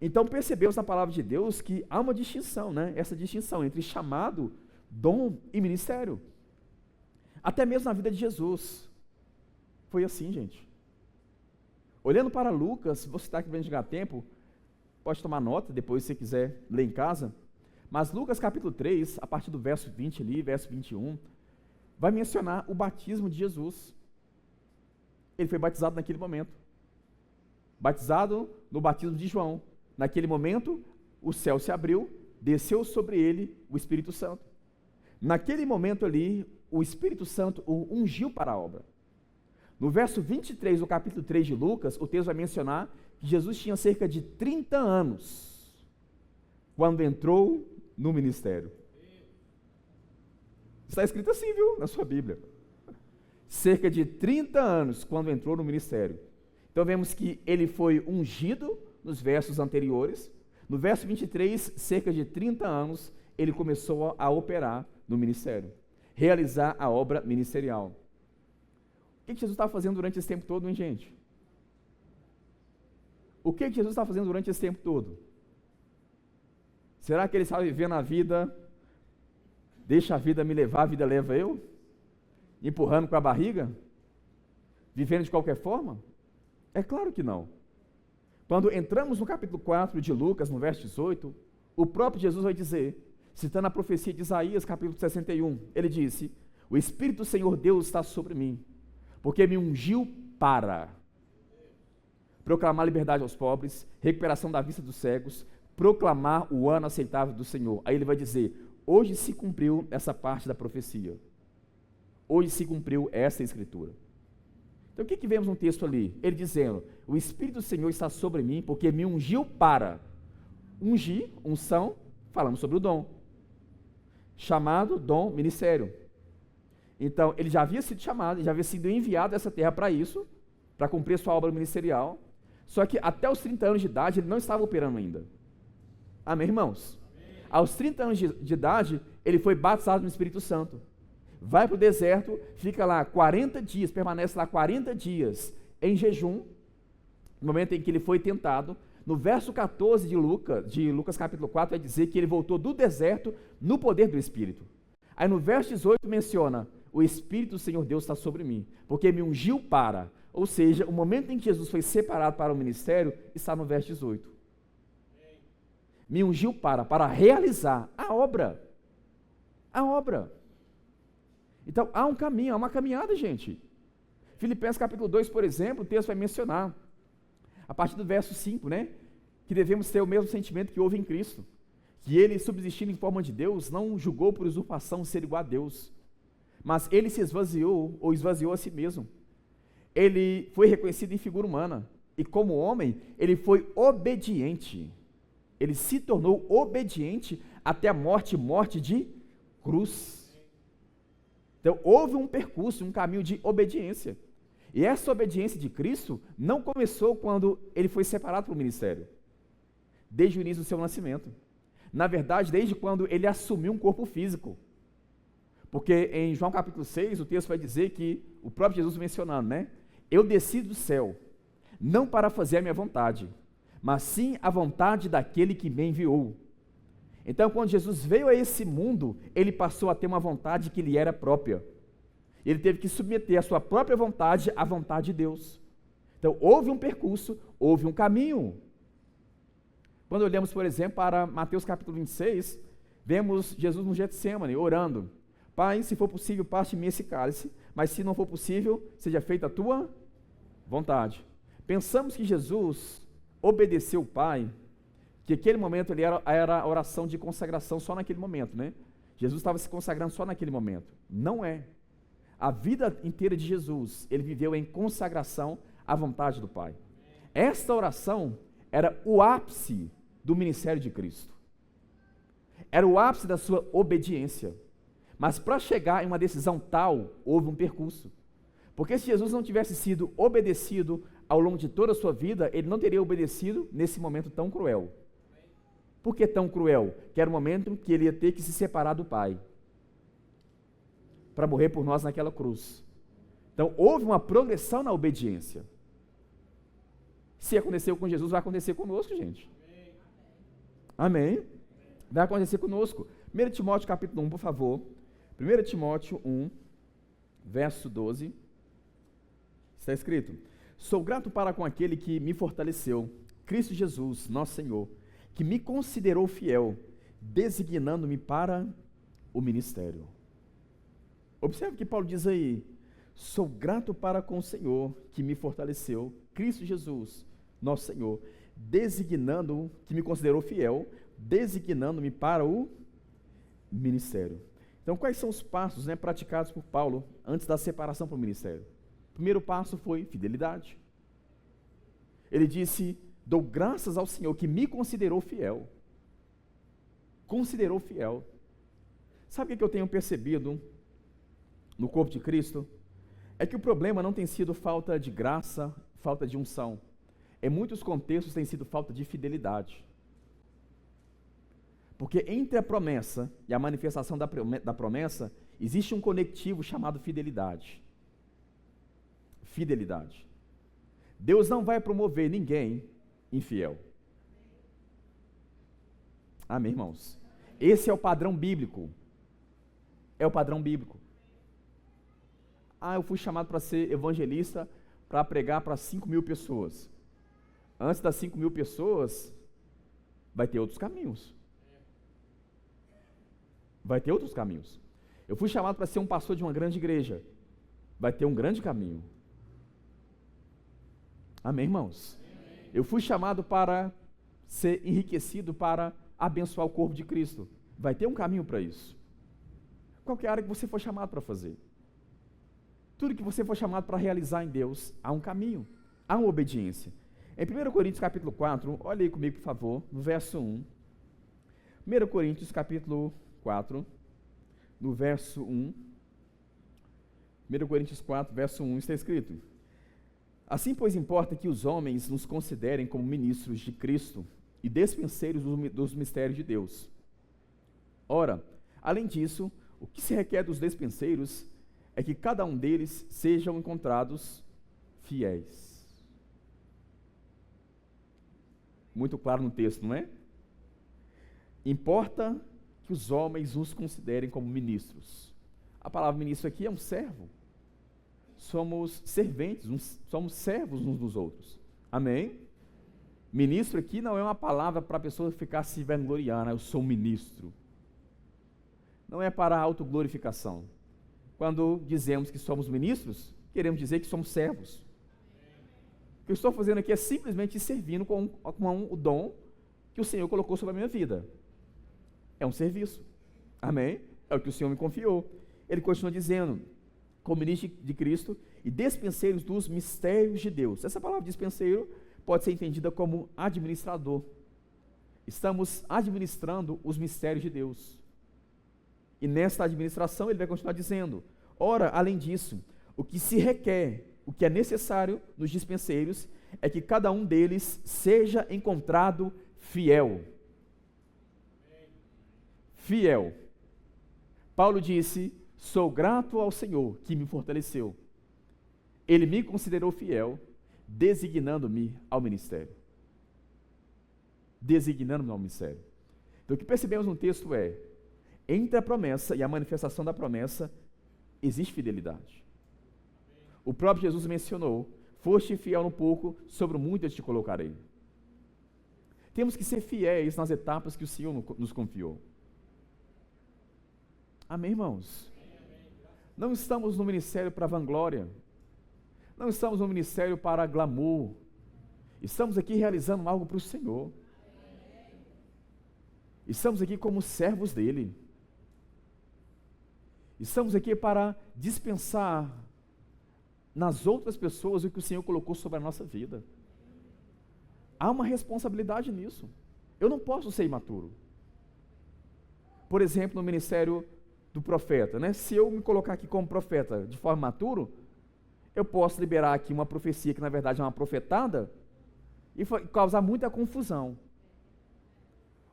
Então percebemos na palavra de Deus que há uma distinção, né? Essa distinção entre chamado, dom e ministério. Até mesmo na vida de Jesus. Foi assim, gente. Olhando para Lucas, vou citar aqui para a gente ganhar tempo, pode tomar nota, depois se você quiser ler em casa, mas Lucas capítulo 3, a partir do verso 20 ali, verso 21, vai mencionar o batismo de Jesus. Ele foi batizado naquele momento. Batizado no batismo de João. Naquele momento, o céu se abriu, desceu sobre ele o Espírito Santo. Naquele momento ali, o Espírito Santo o ungiu para a obra. No verso 23 do capítulo 3 de Lucas, o texto vai mencionar que Jesus tinha cerca de 30 anos quando entrou no ministério. Está escrito assim, viu, na sua Bíblia. cerca de 30 anos quando entrou no ministério. Então vemos que ele foi ungido nos versos anteriores. No verso 23, cerca de 30 anos, ele começou a operar no ministério, realizar a obra ministerial. O que Jesus estava fazendo durante esse tempo todo, hein, gente? O que Jesus estava fazendo durante esse tempo todo? Será que ele estava vivendo a vida, deixa a vida me levar, a vida leva eu? Empurrando com a barriga? Vivendo de qualquer forma? É claro que não. Quando entramos no capítulo 4 de Lucas, no verso 18, o próprio Jesus vai dizer, citando a profecia de Isaías, capítulo 61, ele disse: o Espírito do Senhor Deus está sobre mim, porque me ungiu para proclamar liberdade aos pobres, recuperação da vista dos cegos, proclamar o ano aceitável do Senhor. Aí ele vai dizer, hoje se cumpriu essa parte da profecia. Hoje se cumpriu essa escritura. Então o que vemos no texto ali? Ele dizendo, o Espírito do Senhor está sobre mim, porque me ungiu para. Ungir, unção, falamos sobre o dom. Chamado, dom, ministério. Então ele já havia sido chamado, já havia sido enviado a essa terra para isso, para cumprir sua obra ministerial. Só que até os 30 anos de idade ele não estava operando ainda. Amém, irmãos? Amém. Aos 30 anos de idade, ele foi batizado no Espírito Santo. Vai para o deserto, fica lá 40 dias, permanece lá 40 dias em jejum, no momento em que ele foi tentado. No verso 14 de Lucas capítulo 4, vai dizer que ele voltou do deserto no poder do Espírito. Aí no verso 18 menciona, o Espírito do Senhor Deus está sobre mim, porque me ungiu para. Ou seja, o momento em que Jesus foi separado para o ministério, está no verso 18. Me ungiu para realizar a obra. A obra. Então, há um caminho, há uma caminhada, gente. Filipenses capítulo 2, por exemplo, o texto vai mencionar, a partir do verso 5, né? Que devemos ter o mesmo sentimento que houve em Cristo. Que ele, subsistindo em forma de Deus, não julgou por usurpação ser igual a Deus. Mas ele se esvaziou, ou esvaziou a si mesmo. Ele foi reconhecido em figura humana. E como homem, ele foi obediente. Ele se tornou obediente até a morte de cruz. Então, houve um percurso, um caminho de obediência. E essa obediência de Cristo não começou quando ele foi separado para o ministério. Desde o início do seu nascimento. Na verdade, desde quando ele assumiu um corpo físico. Porque em João capítulo 6, o texto vai dizer que, o próprio Jesus mencionando, né? Eu desci do céu, não para fazer a minha vontade, mas sim a vontade daquele que me enviou. Então, quando Jesus veio a esse mundo, ele passou a ter uma vontade que lhe era própria. Ele teve que submeter a sua própria vontade à vontade de Deus. Então, houve um percurso, houve um caminho. Quando olhamos, por exemplo, para Mateus capítulo 26, vemos Jesus no Getsêmani, orando. Pai, se for possível, passe de mim esse cálice, mas se não for possível, seja feita a tua vontade. Pensamos que Jesus obedeceu o Pai, que aquele momento ele era a oração de consagração só naquele momento, né? Jesus estava se consagrando só naquele momento. Não é. A vida inteira de Jesus, ele viveu em consagração à vontade do Pai. Esta oração era o ápice do ministério de Cristo. Era o ápice da sua obediência. Mas para chegar em uma decisão tal, houve um percurso. Porque se Jesus não tivesse sido obedecido ao longo de toda a sua vida, ele não teria obedecido nesse momento tão cruel. Por que tão cruel? Que era o momento que ele ia ter que se separar do Pai para morrer por nós naquela cruz. Então, houve uma progressão na obediência. Se aconteceu com Jesus, vai acontecer conosco, gente. Amém? Vai acontecer conosco. 1 Timóteo capítulo 1, por favor. 1 Timóteo 1, verso 12. Está escrito: sou grato para com aquele que me fortaleceu, Cristo Jesus, nosso Senhor, que me considerou fiel, designando-me para o ministério. Observe o que Paulo diz aí: sou grato para com o Senhor, que me fortaleceu, Cristo Jesus, nosso Senhor, designando, que me considerou fiel, designando-me para o ministério. Então, quais são os passos, né, praticados por Paulo antes da separação para o ministério? O primeiro passo foi fidelidade. Ele disse: dou graças ao Senhor que me considerou fiel. Considerou fiel. Sabe o que eu tenho percebido no corpo de Cristo? É que o problema não tem sido falta de graça, falta de unção. Em muitos contextos tem sido falta de fidelidade. Porque entre a promessa e a manifestação da promessa, existe um conectivo chamado fidelidade. Fidelidade. Deus não vai promover ninguém infiel. Amém, irmãos? Esse é o padrão bíblico. É o padrão bíblico. Eu fui chamado para ser evangelista, para pregar para 5.000 pessoas. Antes das 5.000 pessoas, vai ter outros caminhos. Vai ter outros caminhos. Eu fui chamado para ser um pastor de uma grande igreja. Vai ter um grande caminho. Amém, irmãos? Amém. Eu fui chamado para ser enriquecido, para abençoar o corpo de Cristo. Vai ter um caminho para isso. Qualquer área que você for chamado para fazer. Tudo que você for chamado para realizar em Deus, há um caminho, há uma obediência. Em 1 Coríntios capítulo 4, olha aí comigo, por favor, no verso 1. 1 Coríntios capítulo 4, no verso 1. 1 Coríntios 4, verso 1, está escrito: assim, pois, importa que os homens nos considerem como ministros de Cristo e despenseiros dos mistérios de Deus. Ora, além disso, o que se requer dos despenseiros é que cada um deles sejam encontrados fiéis. Muito claro no texto, não é? Importa que os homens nos considerem como ministros. A palavra ministro aqui é um servo. Somos serventes, somos servos uns dos outros. Amém? Ministro aqui não é uma palavra para a pessoa ficar se vangloriando. Eu sou um ministro. Não é para autoglorificação. Quando dizemos que somos ministros, queremos dizer que somos servos. O que eu estou fazendo aqui é simplesmente servindo com o dom que o Senhor colocou sobre a minha vida. É um serviço. Amém? É o que o Senhor me confiou. Ele continua dizendo: como ministro de Cristo e despenseiros dos mistérios de Deus. Essa palavra dispenseiro pode ser entendida como administrador. Estamos administrando os mistérios de Deus. E nesta administração ele vai continuar dizendo: ora, além disso, o que se requer, o que é necessário nos dispenseiros, é que cada um deles seja encontrado fiel. Fiel. Paulo disse: sou grato ao Senhor que me fortaleceu. Ele me considerou fiel, designando-me ao ministério. Designando-me ao ministério. Então o que percebemos no texto é: entre a promessa e a manifestação da promessa, existe fidelidade. O próprio Jesus mencionou: foste fiel no pouco, sobre o muito eu te colocarei. Temos que ser fiéis nas etapas que o Senhor nos confiou. Amém, irmãos? Não estamos no ministério para vanglória. Não estamos no ministério para glamour. Estamos aqui realizando algo para o Senhor. Estamos aqui como servos dele. Estamos aqui para dispensar nas outras pessoas o que o Senhor colocou sobre a nossa vida. Há uma responsabilidade nisso. Eu não posso ser imaturo. Por exemplo, no ministério do profeta, né? Se eu me colocar aqui como profeta de forma imaturo, eu posso liberar aqui uma profecia que na verdade é uma profetada e causar muita confusão.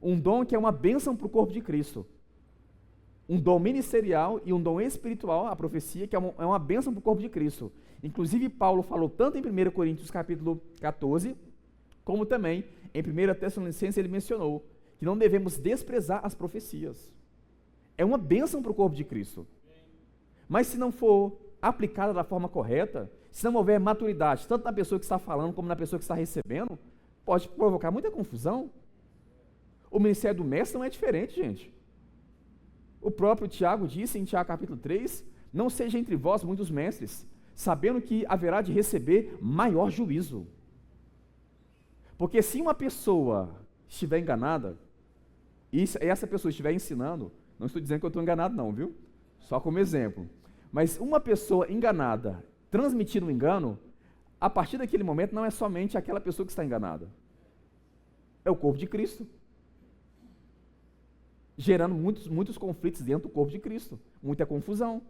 Um dom que é uma bênção para o corpo de Cristo. Um dom ministerial e um dom espiritual, a profecia, que é uma bênção para o corpo de Cristo. Inclusive, Paulo falou tanto em 1 Coríntios capítulo 14, como também em 1 Tessalonicenses ele mencionou que não devemos desprezar as profecias. É uma bênção para o corpo de Cristo. Mas se não for aplicada da forma correta, se não houver maturidade, tanto na pessoa que está falando como na pessoa que está recebendo, pode provocar muita confusão. O ministério do mestre não é diferente, gente. O próprio Tiago disse em Tiago capítulo 3, não seja entre vós muitos mestres, sabendo que haverá de receber maior juízo. Porque se uma pessoa estiver enganada, e essa pessoa estiver ensinando, não estou dizendo que eu estou enganado não, viu? Só como exemplo. Mas uma pessoa enganada, transmitindo um engano, a partir daquele momento não é somente aquela pessoa que está enganada. É o corpo de Cristo. Gerando muitos conflitos dentro do corpo de Cristo, muita confusão.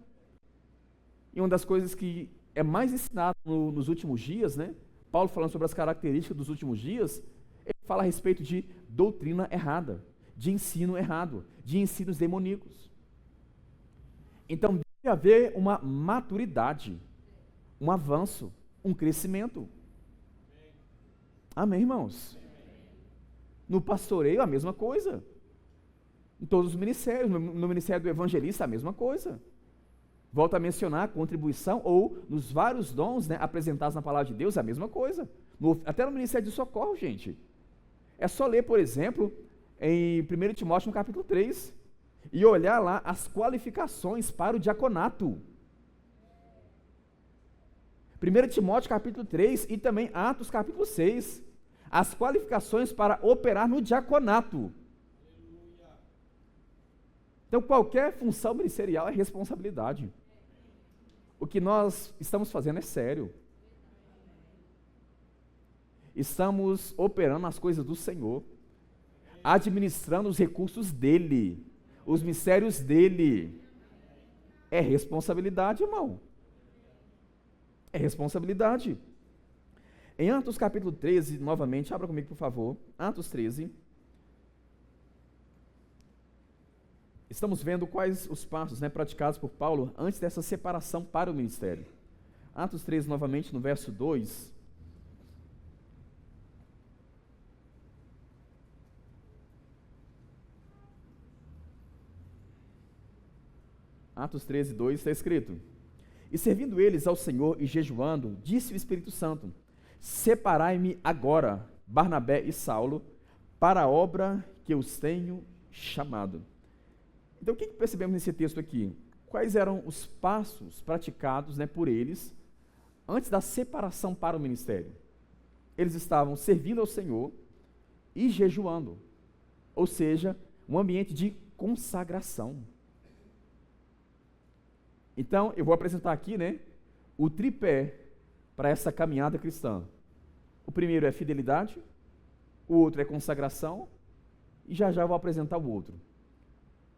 E uma das coisas que é mais ensinado nos últimos dias, né? Paulo falando sobre as características dos últimos dias, ele fala a respeito de doutrina errada, de ensino errado, de ensinos demoníacos. Então, deve haver uma maturidade, um avanço, um crescimento. Amém, irmãos? No pastoreio, a mesma coisa. Em todos os ministérios, no ministério do evangelista, a mesma coisa. Volto a mencionar a contribuição, ou nos vários dons, né, apresentados na palavra de Deus, a mesma coisa. Até no ministério de socorro, gente. É só ler, por exemplo, em 1 Timóteo, no capítulo 3, e olhar lá as qualificações para o diaconato. 1 Timóteo, capítulo 3, e também Atos, capítulo 6. As qualificações para operar no diaconato. Então, qualquer função ministerial é responsabilidade. O que nós estamos fazendo é sério. Estamos operando as coisas do Senhor, administrando os recursos dEle, os mistérios dEle. É responsabilidade, irmão. É responsabilidade. Em Atos capítulo 13, novamente, abra comigo, por favor. Atos 13. Estamos vendo quais os passos, né, praticados por Paulo antes dessa separação para o ministério. Atos 13, novamente, no verso 2. Atos 13, 2, está escrito: E servindo eles ao Senhor e jejuando, disse o Espírito Santo: Separai-me agora, Barnabé e Saulo, para a obra que os tenho chamado. Então, o que percebemos nesse texto aqui? Quais eram os passos praticados, né, por eles, antes da separação para o ministério? Eles estavam servindo ao Senhor e jejuando, ou seja, um ambiente de consagração. Então, eu vou apresentar aqui, né, o tripé para essa caminhada cristã. O primeiro é fidelidade, o outro é consagração, e já eu vou apresentar o outro.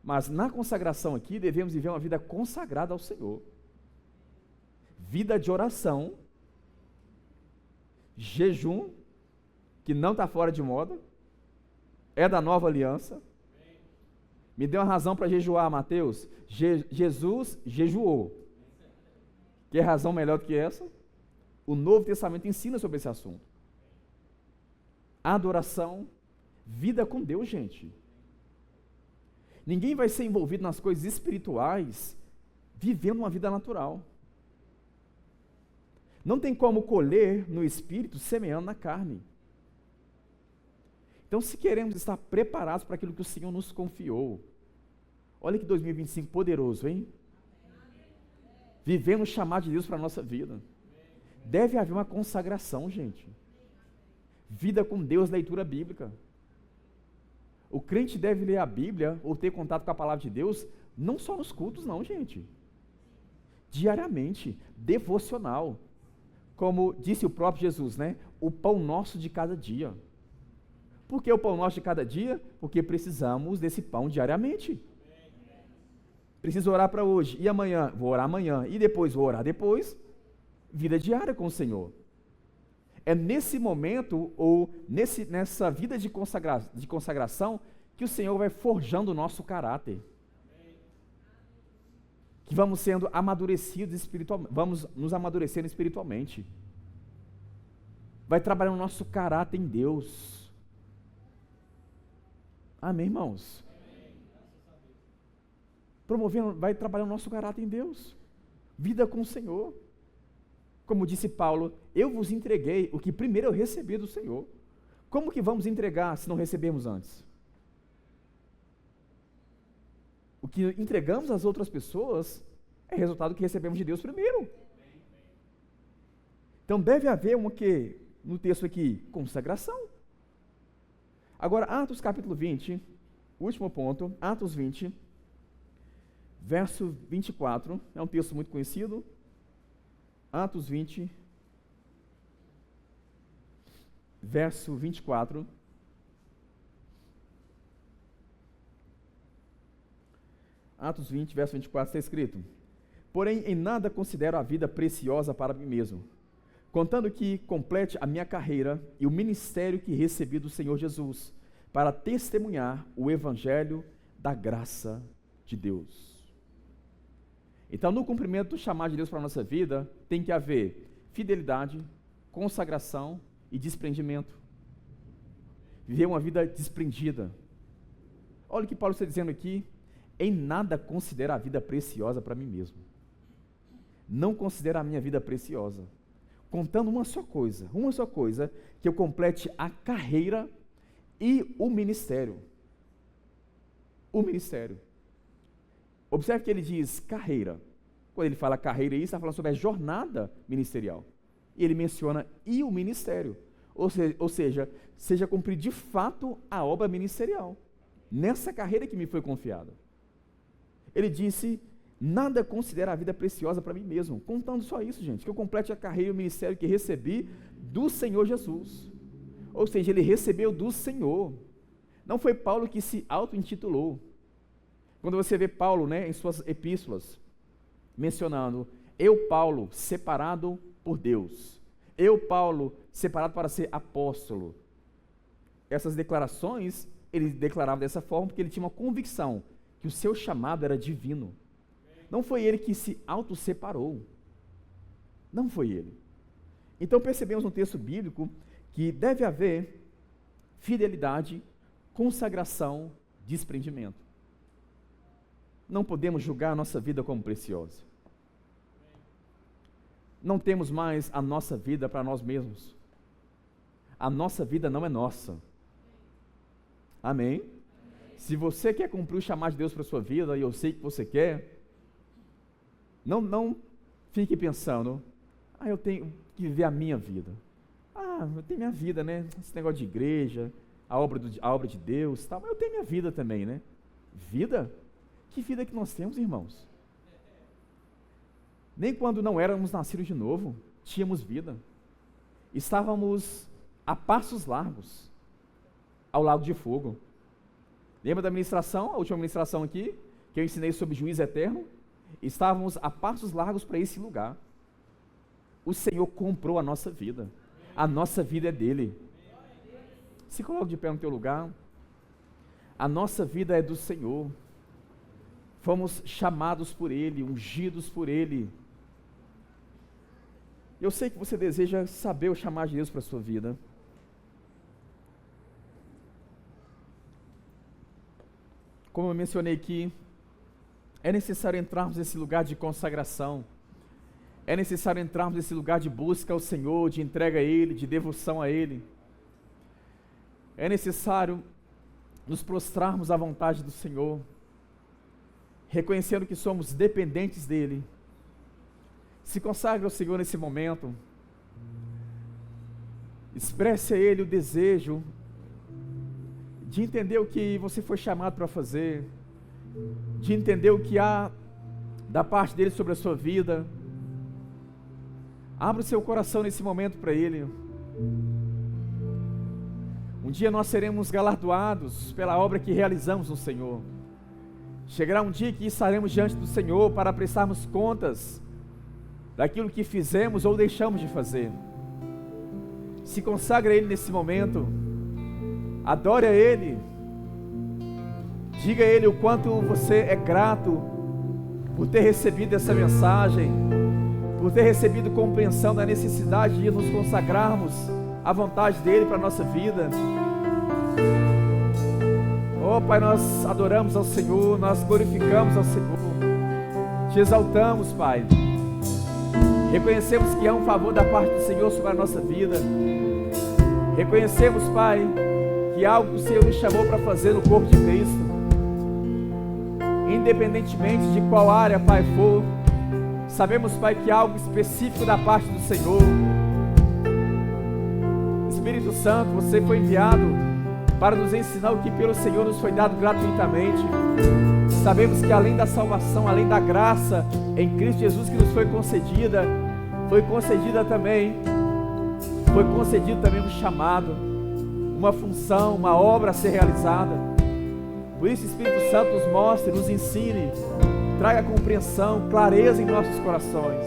Mas na consagração aqui, devemos viver uma vida consagrada ao Senhor. Vida de oração, jejum, que não está fora de moda, é da nova aliança. Me deu uma razão para jejuar, Mateus. Jesus jejuou. Quer razão melhor do que essa? O Novo Testamento ensina sobre esse assunto. Adoração, vida com Deus, gente. Ninguém vai ser envolvido nas coisas espirituais vivendo uma vida natural. Não tem como colher no espírito semeando na carne. Então, se queremos estar preparados para aquilo que o Senhor nos confiou, olha que 2025 poderoso, hein? Vivendo o chamado de Deus para a nossa vida. Deve haver uma consagração, gente. Vida com Deus, leitura bíblica. O crente deve ler a Bíblia ou ter contato com a palavra de Deus, não só nos cultos, não, gente. Diariamente, devocional. Como disse o próprio Jesus, né? O pão nosso de cada dia. Por que o pão nosso de cada dia? Porque precisamos desse pão diariamente. Preciso orar para hoje, e amanhã? Vou orar amanhã, e depois vou orar depois. Vida diária com o Senhor. É nesse momento, ou nessa vida de consagração, que o Senhor vai forjando o nosso caráter. Que vamos sendo amadurecidos espiritualmente, vamos nos amadurecendo espiritualmente. Vai trabalhando o nosso caráter em Deus. Amém, irmãos? Promovendo, vai trabalhando o nosso caráter em Deus. Vida com o Senhor. Como disse Paulo, eu vos entreguei o que primeiro eu recebi do Senhor. Como que vamos entregar se não recebermos antes? O que entregamos às outras pessoas é resultado do que recebemos de Deus primeiro. Então deve haver uma que, no texto aqui, consagração. Agora, Atos capítulo 20, último ponto, Atos 20, verso 24, é um texto muito conhecido. Atos 20, verso 24. Atos 20, verso 24, está escrito: Porém, em nada considero a vida preciosa para mim mesmo, contando que complete a minha carreira e o ministério que recebi do Senhor Jesus, para testemunhar o evangelho da graça de Deus. Então, no cumprimento do chamado de Deus para a nossa vida, tem que haver fidelidade, consagração e desprendimento. Viver uma vida desprendida. Olha o que Paulo está dizendo aqui: em nada considero a vida preciosa para mim mesmo. Não considero a minha vida preciosa, contando uma só coisa, que eu complete a carreira e o ministério. O ministério. Observe que ele diz carreira. Quando ele fala carreira, ele está falando sobre a jornada ministerial. E ele menciona e o ministério. Ou seja, seja cumprir de fato a obra ministerial, nessa carreira que me foi confiada. Ele disse: nada considero a vida preciosa para mim mesmo, contando só isso, gente, que eu complete a carreira e o ministério que recebi do Senhor Jesus. Ou seja, ele recebeu do Senhor. Não foi Paulo que se auto-intitulou. Quando você vê Paulo, em suas epístolas, mencionando: eu, Paulo, separado por Deus. Eu, Paulo, separado para ser apóstolo. Essas declarações, ele declarava dessa forma porque ele tinha uma convicção que o seu chamado era divino. Não foi ele que se auto-separou. Não foi ele. Então percebemos no texto bíblico que deve haver fidelidade, consagração, desprendimento. Não podemos julgar a nossa vida como preciosa. Não temos mais a nossa vida para nós mesmos. A nossa vida não é nossa. Amém? Se você quer cumprir o chamado de Deus para a sua vida, e eu sei que você quer, não fique pensando: eu tenho que viver a minha vida. Eu tenho minha vida, esse negócio de igreja, a obra de Deus, tal, mas eu tenho minha vida também, Vida? Que vida que nós temos, irmãos? Nem quando não éramos nascidos de novo, tínhamos vida. Estávamos a passos largos ao lago de fogo. Lembra da ministração, a última ministração aqui, que eu ensinei sobre juízo eterno? Estávamos a passos largos para esse lugar. O Senhor comprou a nossa vida. A nossa vida é dele. Se coloque de pé no teu lugar. A nossa vida é do Senhor. Fomos chamados por ele, ungidos por ele. Eu sei que você deseja saber o chamado de Deus para a sua vida. Como eu mencionei aqui, é necessário entrarmos nesse lugar de consagração. É necessário entrarmos nesse lugar de busca ao Senhor, de entrega a Ele, de devoção a Ele. É necessário nos prostrarmos à vontade do Senhor, reconhecendo que somos dependentes dEle. Se consagre ao Senhor nesse momento. Expresse a Ele o desejo de entender o que você foi chamado para fazer, de entender o que há da parte dEle sobre a sua vida. Abra o seu coração nesse momento para Ele. Um dia nós seremos galardoados pela obra que realizamos no Senhor. Chegará um dia que estaremos diante do Senhor para prestarmos contas daquilo que fizemos ou deixamos de fazer. Se consagre a Ele nesse momento. Adore a Ele. Diga a Ele o quanto você é grato por ter recebido essa mensagem, por ter recebido compreensão da necessidade de nos consagrarmos à vontade dEle para a nossa vida. Oh Pai, nós adoramos ao Senhor, nós glorificamos ao Senhor, te exaltamos, Pai. Reconhecemos que há um favor da parte do Senhor sobre a nossa vida. Reconhecemos, Pai, que há algo que o Senhor nos chamou para fazer no corpo de Cristo. Independentemente de qual área, Pai, for, sabemos, Pai, que há algo específico da parte do Senhor. Espírito Santo, você foi enviado para nos ensinar o que pelo Senhor nos foi dado gratuitamente. Sabemos que além da salvação, além da graça em Cristo Jesus que nos foi concedido também um chamado, uma função, uma obra a ser realizada. Por isso, Espírito Santo, nos mostre, nos ensine traga compreensão, clareza em nossos corações.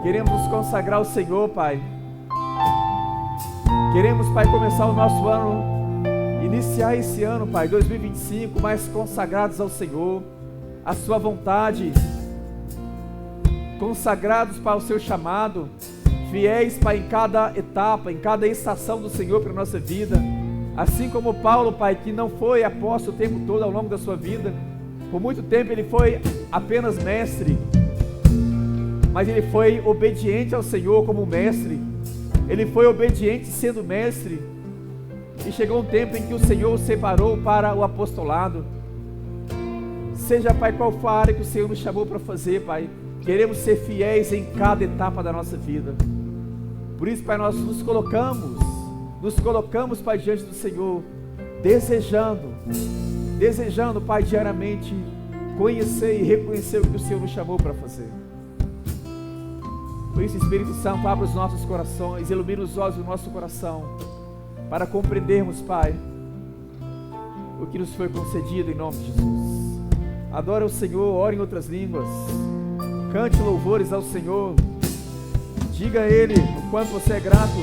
Queremos nos consagrar ao Senhor, Pai. Queremos, Pai, começar o nosso ano, iniciar esse ano, Pai, 2025, mais consagrados ao Senhor, à sua vontade, consagrados para o seu chamado, fiéis, Pai, em cada etapa, em cada estação do Senhor para a nossa vida. Assim como Paulo, Pai, que não foi apóstolo o tempo todo ao longo da sua vida, por muito tempo ele foi apenas mestre, mas ele foi obediente ao Senhor como mestre. Ele foi obediente sendo mestre, e chegou um tempo em que o Senhor o separou para o apostolado. Seja, Pai, qual for a área que o Senhor nos chamou para fazer, Pai, queremos ser fiéis em cada etapa da nossa vida. Por isso, Pai, nós nos colocamos, Pai, diante do Senhor, desejando, Pai, diariamente conhecer e reconhecer o que o Senhor nos chamou para fazer. Por isso, Espírito Santo, abra os nossos corações, ilumina os olhos do nosso coração, para compreendermos, Pai, o que nos foi concedido em nome de Jesus. Adora o Senhor, ore em outras línguas, cante louvores ao Senhor, diga a Ele o quanto você é grato